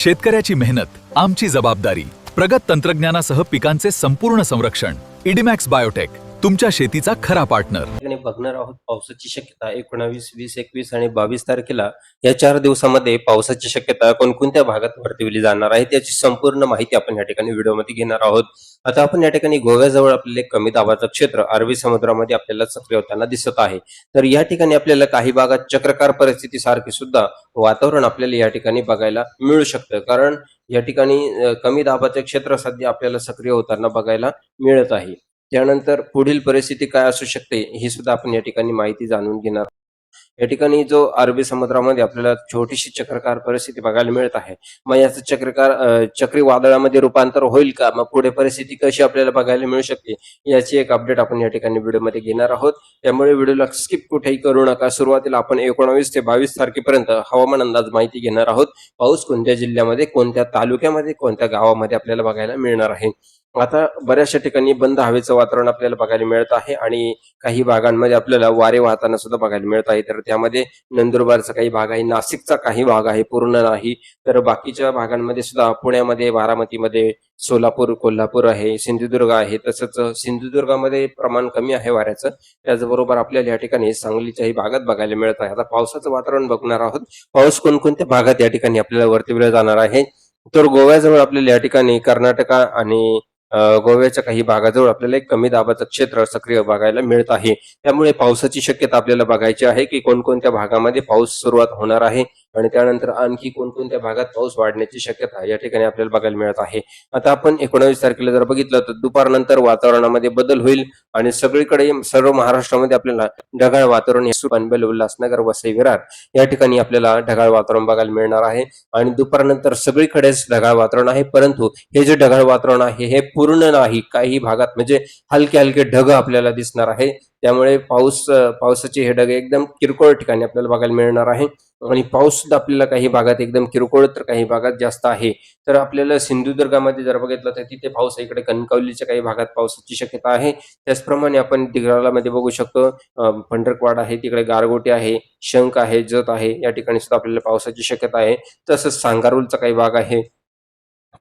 शेतकऱ्याची मेहनत आमची जबाबदारी. प्रगत तंत्रज्ञानासह पिकांचे संपूर्ण संरक्षण. इडीमॅक्स बायोटेक, तुमच्या शेतीचा खरा पार्टनर. बघणार आहोत पावसाची शक्यता 19, 20, 21 आणि 22 तारखेला या 4 दिवसामध्ये पावसाची शक्यता कोणकोणत्या भागात वर्तविली जाणार आहे त्याची संपूर्ण माहिती आपण या ठिकाणी व्हिडिओमध्ये घेणार आहोत. आता आपण या ठिकाणी गोव्याजवळ आपले कमी दाबाचं क्षेत्र अरबी समुद्रामध्ये आपल्याला सक्रिय होताना दिसत आहे. तर या ठिकाणी आपल्याला काही भागात चक्रकार परिस्थिती सारखी सुद्धा वातावरण आपल्याला या ठिकाणी बघायला मिळू शकतं, कारण या ठिकाणी कमी दाबाचे क्षेत्र सध्या आपल्याला सक्रिय होताना बघायला मिळत आहे. त्यानंतर पुढील परिस्थिती काय असू शकते ही सुद्धा आपण या ठिकाणी माहिती जाणून घेणार. या ठिकाणी जो अरबी समुद्रामध्ये आपल्याला छोटीशी चक्रकार परिस्थिती बघायला मिळत आहे. मग याचं चक्रीवादळामध्ये रूपांतर होईल का, मग पुढे परिस्थिती कशी आपल्याला बघायला मिळू शकते याची एक अपडेट आपण या ठिकाणी व्हिडिओमध्ये घेणार आहोत. त्यामुळे व्हिडिओला स्किप कुठेही करू नका. सुरुवातीला आपण 19 ते 22 तारखेपर्यंत हवामान अंदाज माहिती घेणार आहोत. पाऊस कोणत्या जिल्ह्यामध्ये, कोणत्या तालुक्यामध्ये, कोणत्या गावामध्ये आपल्याला बघायला मिळणार आहे. आता बऱ्याचशा ठिकाणी बंद हवेचं वातावरण आपल्याला बघायला मिळत आहे आणि काही भागांमध्ये आपल्याला वारे वाहताना सुद्धा बघायला मिळत आहे. तर त्यामध्ये नंदुरबारचा काही भाग आहे, नाशिकचा काही भाग आहे, पूर्ण नाही. तर बाकीच्या भागांमध्ये सुद्धा पुण्यामध्ये, बारामतीमध्ये, सोलापूर, कोल्हापूर आहे, सिंधुदुर्ग आहे. तसंच सिंधुदुर्गामध्ये प्रमाण कमी आहे वाऱ्याचं. त्याचबरोबर आपल्याला या ठिकाणी सांगलीच्याही भागात बघायला मिळत आहे. आता पावसाचं वातावरण बघणार आहोत. पाऊस कोणकोणत्या भागात या ठिकाणी आपल्याला वर्तविला जाणार आहे. तर गोव्याजवळ आपल्याला या ठिकाणी कर्नाटका आणि गोव्याच्या काही भागाजवळ आपल्याला एक कमी दाबाचं क्षेत्र सक्रिय बघायला मिळत आहे. त्यामुळे पावसाची शक्यता आपल्याला बघायची आहे की कोणकोणत्या भागामध्ये पाऊस सुरुवात होणार आहे आणि त्यानंतर आणखी कोणकोणत्या भागात पाऊस वाढण्याची शक्यता या ठिकाणी आपल्याला बघायला मिळत आहे. आता आपण 19 तारखेला जर बघितलं तर दुपारनंतर वातावरणामध्ये बदल होईल आणि सगळीकडे सर्व महाराष्ट्रामध्ये आपल्याला ढगाळ वातावरण, पनवेल, उल्हासनगर, वसई, विरार या ठिकाणी आपल्याला ढगाळ वातावरण बघायला मिळणार आहे. आणि दुपारनंतर सगळीकडेच ढगाळ वातावरण आहे, परंतु हे जे ढगाळ वातावरण आहे हे पूर्ण नाही. काही भागात म्हणजे हलके हलके ढग आपल्याला दिसणार आहे. त्यामुळे पावसाचे हे ढग एकदम किरकोळ ठिकाणी आपल्याला बघायला मिळणार आहे. आणि पाऊस सुद्धा आपल्याला काही भागात एकदम किरकोळ तर काही भागात जास्त आहे. तर आपल्याला सिंधुदुर्गामध्ये जर बघितलं तर तिथे पाऊस, इकडे कणकवलीच्या काही भागात पावसाची शक्यता आहे. त्याचप्रमाणे आपण दिघालामध्ये बघू शकतो, पंढरकवाड आहे, तिकडे गारगोटी आहे, शंख आहे, जत आहे, या ठिकाणी सुद्धा आपल्याला पावसाची शक्यता आहे. तसंच सांगारूरचा काही भाग आहे,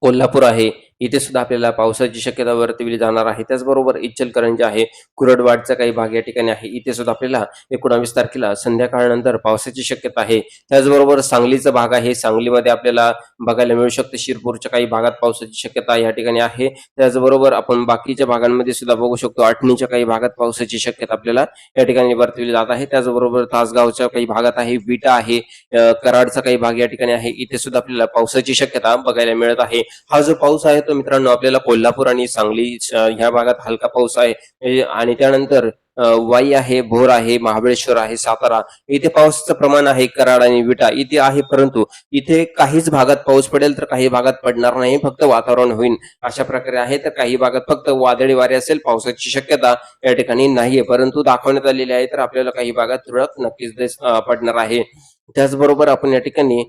कोल्हापूर आहे, इथे सुद्धा आपल्याला पावसाची शक्यता वर्तविली जाणार आहे. त्याचबरोबर इचलकरंजी आहे, कुरडवाडचा काही भाग या ठिकाणी आहे, इथे सुद्धा आपल्याला 19 तारखेला संध्याकाळनंतर पावसाची शक्यता आहे. त्याचबरोबर सांगलीचा भाग आहे, सांगलीमध्ये आपल्याला बघायला मिळू शकते. शिरपूरच्या काही भागात पावसाची शक्यता या ठिकाणी आहे. त्याचबरोबर आपण बाकीच्या भागांमध्ये सुद्धा बघू शकतो, आटणीच्या काही भागात पावसाची शक्यता आपल्याला या ठिकाणी वर्तविली जात आहे. त्याचबरोबर तासगावच्या काही भागात आहे, विटा आहे, कराडचा काही भाग या ठिकाणी आहे, इथे सुद्धा आपल्याला पावसाची शक्यता बघायला मिळत आहे. हा जो पाऊस आहे तो मित्रांनो आपल्याला कोल्हापूर आणि सांगली ह्या भागात हलका पाऊस आहे. आणि त्यानंतर वाई आहे, भोर आहे, महाबळेश्वर आहे, सातारा इथे पावसाचं प्रमाण आहे. कराड आणि विटा इथे आहे, परंतु इथे काहीच भागात पाऊस पडेल तर काही भागात पडणार नाही, फक्त वातावरण होईल अशा प्रकारे आहे. तर काही भागात फक्त वादळी वारे असेल, पावसाची शक्यता या ठिकाणी नाहीये, परंतु दाखवण्यात आलेली आहे. तर आपल्याला काही भागात तुरळक नक्कीच पडणार आहे. त्याचबरोबर आपण या ठिकाणी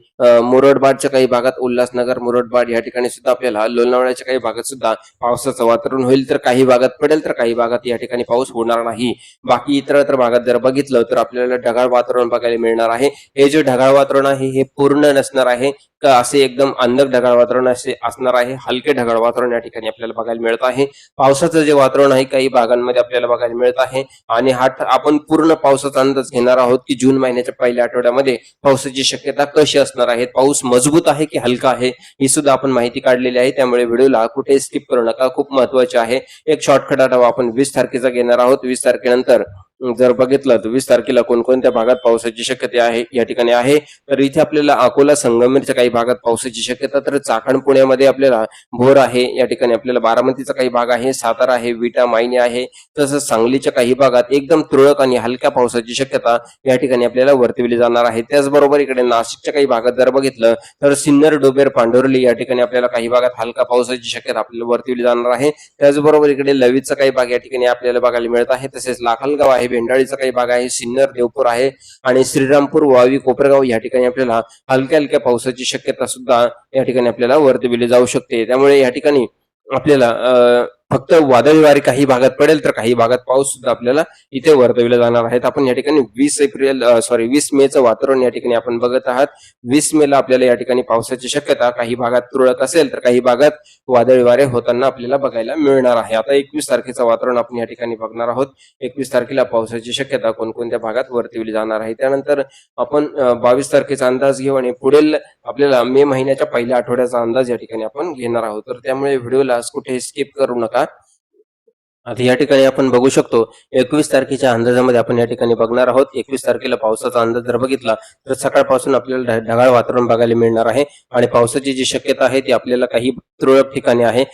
मुरडबाडच्या काही भागात, उल्हासनगर, मुरडबाड या ठिकाणी सुद्धा आपल्याला, लोणावळ्याच्या काही भागात सुद्धा पावसाचं वातावरण होईल. तर काही भागात पडेल तर काही भागात या ठिकाणी पाऊस होणार नाही. बाकी इतर भागात जर बघितलं तर आपल्याला ढगाळ वातावरण बघायला मिळणार आहे. हे जे ढगाळ वातावरण आहे हे पूर्ण नसणार आहे का असे एकदम अंधक ढगाळ वातावरण असे असणार आहे. हलके ढगाळ वातावरण या ठिकाणी आपल्याला बघायला मिळत आहे. पावसाचं जे वातावरण आहे काही भागांमध्ये आपल्याला बघायला मिळत आहे. आणि आपण पूर्ण पावसाचा अंदाज घेणार आहोत की जून महिन्याच्या पहिल्या आठवड्यामध्ये पावसाची शक्यता कशी असणार आहे, पाऊस मजबूत आहे की हलका आहे, ही सुद्धा आपण माहिती काढलेली आहे. त्यामुळे व्हिडिओला कुठे स्किप करू नका, खूप महत्वाचे आहे. एक शॉर्टकट आढावा आपण 20 तारखेचा घेणार आहोत. 20 तारखेनंतर जर बघितलं तर 20 तारखेला कोणकोणत्या भागात पावसाची शक्यता आहे या ठिकाणी आहे. तर इथे आपल्याला अकोला, संगमेरच्या काही भागात पावसाची शक्यता, तर चाकण, पुण्यामध्ये आपल्याला भोर आहे, या ठिकाणी आपल्याला बारामतीचा काही भाग आहे, सातारा आहे, विटा, मायनी आहे. तसंच सांगलीच्या काही भागात एकदम तुरळक आणि हलक्या पावसाची शक्यता या ठिकाणी आपल्याला वर्तविली जाणार आहे. त्याचबरोबर इकडे नाशिकच्या काही भागात जर बघितलं तर सिन्नर, डोबेर, पांढुर्ली या ठिकाणी आपल्याला काही भागात हलका पावसाची शक्यता आपल्याला वर्तविली जाणार आहे. त्याचबरोबर इकडे लवीचा काही भाग या ठिकाणी आपल्याला बघायला मिळत आहे. तसेच लाखलगाव आहे, भेंडाळीचा काही भाग आहे, सिन्नर, देवपूर आहे आणि श्रीरामपूर, वावी, कोपरगाव या ठिकाणी आपल्याला हलक्या हलक्या पावसाची शक्यता सुद्धा या ठिकाणी आपल्याला वर्तविली जाऊ शकते. त्यामुळे या ठिकाणी आपल्याला फक्त वादळी वारे काही भागात पडेल तर काही भागात पाऊस सुद्धा आपल्याला इथे वर्तविले जाणार आहेत. आपण या ठिकाणी 20 मेचं वातावरण या ठिकाणी आपण बघत आहात. 20 मेला आपल्याला या ठिकाणी पावसाची शक्यता काही भागात तुरळक असेल तर काही भागात वादळी वारे होताना आपल्याला बघायला मिळणार आहे. आता 21 तारखेचं वातावरण आपण या ठिकाणी बघणार आहोत. 21 तारखेला पावसाची शक्यता कोणकोणत्या भागात वर्तविली जाणार आहे. त्यानंतर आपण 22 तारखेचा अंदाज घेऊ आणि पुढील आपल्याला मे महिन्याच्या पहिल्या आठवड्याचा अंदाज या ठिकाणी आपण घेणार आहोत. तर त्यामुळे व्हिडिओला कुठे स्किप करू नका. आता या ठिकाणी आपण बघू शकतो 21 तारखेच्या अंदाजामध्ये आपण या ठिकाणी बघणार आहोत. 21 तारखेला पावसाचा अंदाज जर बघितला तर सकाळपासून आपल्याला ढगाळ वातावरण बघायला मिळणार आहे आणि पावसाची जी शक्यता आहे ती आपल्याला काही तुरळक ठिकाणी आहे.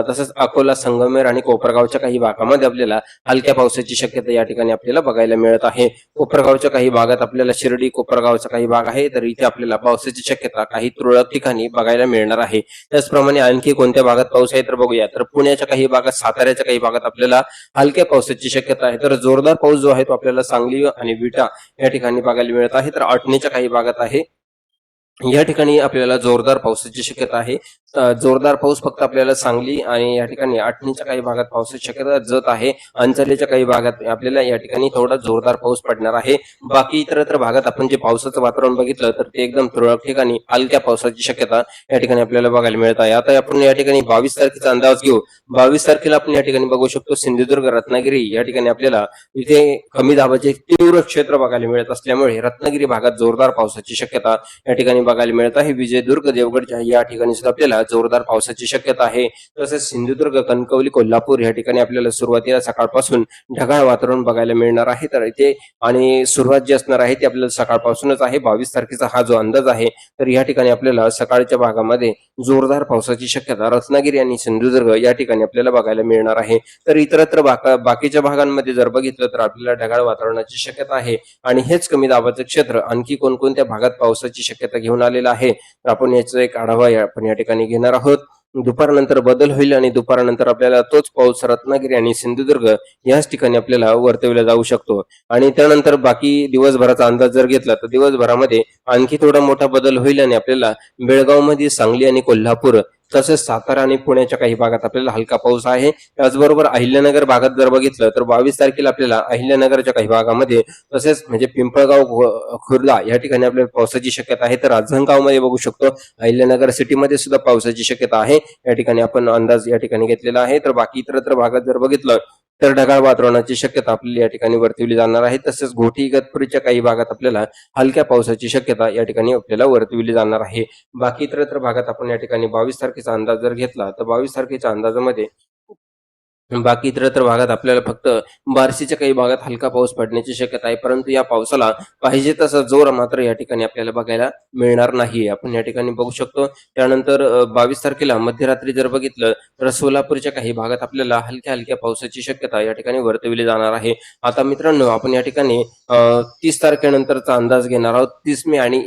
तसंच अकोला, संगमेर आणि कोपरगावच्या काही भागामध्ये आपल्याला हलक्या पावसाची शक्यता या ठिकाणी आपल्याला बघायला मिळत आहे. कोपरगावच्या काही भागात आपल्याला शिर्डी, कोपरगावचा काही भाग आहे तर इथे आपल्याला पावसाची शक्यता काही तुरळक ठिकाणी बघायला मिळणार आहे. त्याचप्रमाणे आणखी कोणत्या भागात पाऊस आहे तर बघूया. तर पुण्याच्या काही भागात, साताऱ्याच्या काही भागात आपल्याला हलक्या पावसाची शक्यता आहे. तर जोरदार पाऊस जो आहे तो आपल्याला सांगली आणि विटा या ठिकाणी बघायला मिळत आहे. तर अटणीच्या काही भागात आहे. या ठिकाणी आपल्याला जोरदार पावसाची शक्यता आहे. जोरदार पाऊस फक्त आपल्याला सांगली आणि या ठिकाणी अटणीच्या काही भागात पावसाची शक्यता जत आहे. अंचलेच्या काही भागात आपल्याला या ठिकाणी थोडा जोरदार पाऊस पडणार आहे. बाकी इतरत्र भागात आपण जे पावसाचं वातावरण बघितलं तर ते एकदम तुरळक ठिकाणी हलक्या पावसाची शक्यता या ठिकाणी आपल्याला बघायला मिळत आहे. आता आपण या ठिकाणी 22 तारखेचा अंदाज घेऊ. 22 तारखेला आपण या ठिकाणी बघू शकतो सिंधुदुर्ग, रत्नागिरी या ठिकाणी आपल्याला इथे कमी दाबाचे तीव्र क्षेत्र बघायला मिळत असल्यामुळे रत्नागिरी भागात जोरदार पावसाची शक्यता या ठिकाणी बघायला मिळत आहे. विजयदुर्ग, देवगडच्या या ठिकाणी सुद्धा आपल्याला जोरदार पावसाची शक्यता आहे. तसेच सिंधुदुर्ग, कणकवली, कोल्हापूर या ठिकाणी आपल्याला सुरुवातीला सकाळपासून ढगाळ वातावरण बघायला मिळणार आहे. तर इथे आणि सुरुवात जी असणार आहे ती आपल्याला सकाळपासूनच आहे. 22 तारखेचा हा जो अंदाज आहे तर या ठिकाणी आपल्याला सकाळच्या भागामध्ये जोरदार पावसाची शक्यता रत्नागिरी आणि सिंधुदुर्ग या ठिकाणी आपल्याला बघायला मिळणार आहे. तर इतरत्र बाकीच्या भागांमध्ये जर बघितलं तर आपल्याला ढगाळ वातावरणाची शक्यता आहे आणि हेच कमी दाबाचं क्षेत्र आणखी कोणकोणत्या भागात पावसाची शक्यता घेऊन आलेलं आहे तर आपण याचा एक आढावा आपण या ठिकाणी घेणार आहोत. दुपारनंतर बदल होईल आणि दुपारनंतर आपल्याला तोच पाऊस रत्नागिरी आणि सिंधुदुर्ग याच ठिकाणी आपल्याला वर्तविला जाऊ शकतो. आणि त्यानंतर बाकी दिवसभराचा अंदाज जर घेतला तर दिवसभरामध्ये आणखी थोडा मोठा बदल होईल आणि आपल्याला बेळगावमध्ये, सांगली आणि कोल्हापूर तसेच सातारा आणि पुण्याच्या काही भागात आपल्याला हलका पाऊस आहे. त्याचबरोबर अहिल्यानगर भागात जर बघितलं तर 22 तारखेला आपल्याला अहिल्यानगरच्या काही भागामध्ये तसेच म्हणजे पिंपळगाव, खुर्दा या ठिकाणी आपल्याला पावसाची शक्यता आहे. तर रांजणगाव मध्ये बघू शकतो अहिल्यानगर सिटीमध्ये सुद्धा पावसाची शक्यता आहे. या ठिकाणी आपण अंदाज या ठिकाणी घेतलेला आहे. तर बाकी इतरत्र भागात जर बघितलं तर ढगाळ वातावरणाची शक्यता आपल्याला या ठिकाणी वर्तविली जाणार आहे. तसेच घोटी, इगतपुरीच्या काही भागात आपल्याला हलक्या पावसाची शक्यता या ठिकाणी आपल्याला वर्तविली जाणार आहे. बाकी इतरत्र भागात आपण या ठिकाणी 22 तारखेचा अंदाज जर घेतला तर 22 तारखेच्या अंदाजामध्ये बाकी इतरत्र भागात आपल्याला फक्त बार्शीच्या काही भागात हलका पाऊस पडण्याची शक्यता आहे. परंतु या पावसाला पाहिजे तसा जोर मात्र या ठिकाणी आपल्याला बघायला मिळणार नाही. आपण या ठिकाणी बघू शकतो. त्यानंतर 22 तारखेला मध्यरात्री जर बघितलं तर सोलापूरच्या काही भागात आपल्याला हलक्या हलक्या पावसाची शक्यता या ठिकाणी वर्तविली जाणार आहे. आता मित्रांनो आपण या ठिकाणी 30 तारखेनंतरचा अंदाज घेणार आहोत. 30 मे आणि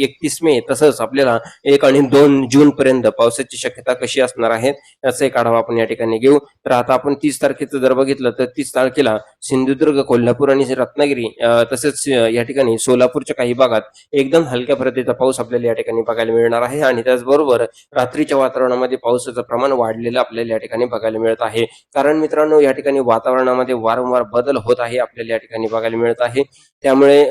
31 मे तसंच आपल्याला 1 आणि 2 जून पर्यंत पावसाची शक्यता कशी असणार आहे याचा एक आढावा आपण या ठिकाणी घेऊ. तर आता आपण 30 तारखेचं जर बघितलं तर 30 तारखेला सिंधुदुर्ग, कोल्हापूर आणि रत्नागिरी तसेच या ठिकाणी सोलापूरच्या काही भागात एकदम हलक्या प्रतीचा पाऊस आपल्याला या ठिकाणी बघायला मिळणार आहे. आणि त्याचबरोबर रात्रीच्या वातावरणामध्ये पावसाचं प्रमाण वाढलेलं आपल्याला या ठिकाणी बघायला मिळत आहे. कारण मित्रांनो या ठिकाणी वातावरणामध्ये वारंवार बदल होत आहे आपल्याला या ठिकाणी बघायला मिळत आहे. त्यामुळे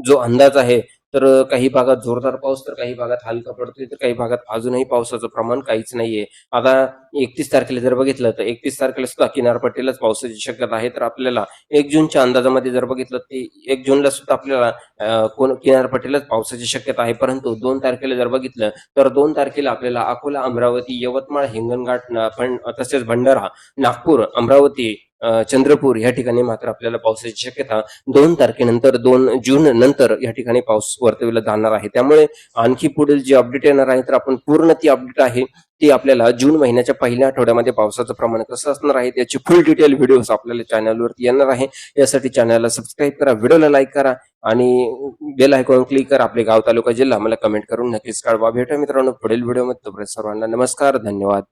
जो अंदाज आहे तर काही भागात जोरदार पाऊस तर काही भागात हलका पडतोय तर काही भागात अजूनही पावसाचं प्रमाण काहीच नाहीये. आता 31 तारखेला जर बघितलं तर 31 तारखेला सुद्धा किनारपट्टीलाच पावसाची शक्यता आहे. तर आपल्याला 1 जूनच्या अंदाजामध्ये जर बघितलं ते 1 जूनला सुद्धा आपल्याला किनारपट्टीलाच पावसाची शक्यता आहे. परंतु 2 तारखेला जर बघितलं तर 2 तारखेला आपल्याला अकोला, अमरावती, यवतमाळ, हिंगणघाट तसेच भंडारा, नागपूर, अमरावती, चंद्रपूर या ठिकाणी मात्र आपल्याला पावसाची शक्यता 2 तारखेनंतर 2 जून नंतर या ठिकाणी पाऊस वर्तविला जाणार आहे. त्यामुळे आणखी पुढील जी अपडेट येणार आहे तर आपण पूर्ण ती अपडेट आहे ती आपल्याला जून महिन्याच्या पहिल्या आठवड्यामध्ये पावसाचं प्रमाण कसं असणार आहे त्याची फुल डिटेल व्हिडिओज आपल्याला चॅनलवरती येणार आहे. यासाठी चॅनलला सबस्क्राईब करा, व्हिडिओला लाईक करा आणि बेल आयकॉन क्लिक करा. आपले गाव, तालुका, जिल्हा मला कमेंट करून नक्कीच कळवा. भेटूया मित्रांनो पुढील व्हिडिओमध्ये. तोपर्यंत सर्वांना नमस्कार, धन्यवाद.